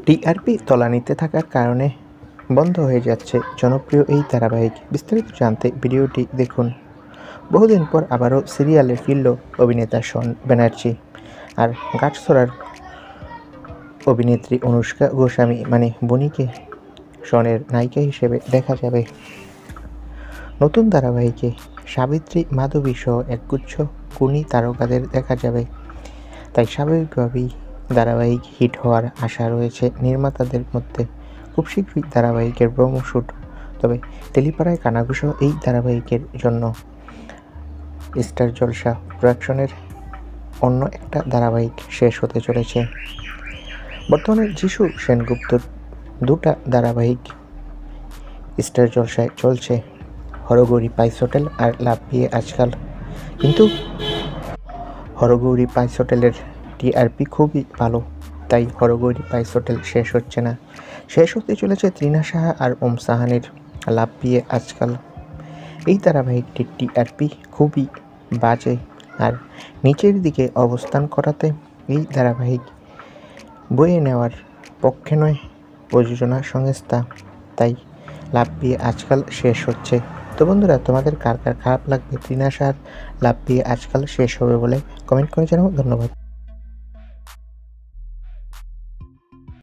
TRP তলানিতে থাকার কারণে বন্ধ হয়ে যাচ্ছে জনপ্রিয় এই ধারাবাহিক। বিস্তারিত জানতে ভিডিওটি দেখুন। বহুদিন পর আবারও সিরিয়ালে ফিরল অভিনেতা শন ব্যানার্জি। আর গাছছড়ার অভিনেত্রী অনুষ্কা গোস্বামী মানে বনিকে শনের নায়িকা হিসেবে দেখা যাবে নতুন ধারাবাহিকে। সাবিত্রী, মাধবী সহ একগুচ্ছ গুণী তারকাদের দেখা যাবে। তাই স্বাভাবিকভাবেই ধারাবাহিক হিট হওয়ার আশা রয়েছে নির্মাতাদের মধ্যে। খুব শীঘ্রই ধারাবাহিকের প্রোমো শুট। তবে তেলিপাড়ায় কানাঘুষো এই ধারাবাহিকের জন্য স্টার জলসা প্রোডাকশনের অন্য একটা ধারাবাহিক শেষ হতে চলেছে। বর্তমানে যিশু সেনগুপ্তর দুটা ধারাবাহিক স্টার জলসায় চলছে, হরগৌরী পাইস হোটেল আর লাভ বিয়ে আজকাল। কিন্তু হরগৌরী পাইস হোটেলের টিআরপি খুবই ভালো, তাই হরগৌরী পাইস হোটেল শেষ হচ্ছে না। শেষ হতে চলেছে তৃণা সাহা আর ওম সাহানির লাভ বিয়ে আজকাল। এই ধারাবাহিকটির টিআরপি খুবই বাজে আর নিচের দিকে অবস্থান করাতে এই ধারাবাহিক বয়ে নেওয়ার পক্ষে নয় প্রযোজনা সংস্থা। তাই লাভ বিয়ে আজকাল শেষ হচ্ছে। তো বন্ধুরা, তোমাদের কার কার খারাপ লাগবে তৃণা সাহার লাভ বিয়ে আজকাল শেষ হবে বলে কমেন্ট করে জানাবো। ধন্যবাদ।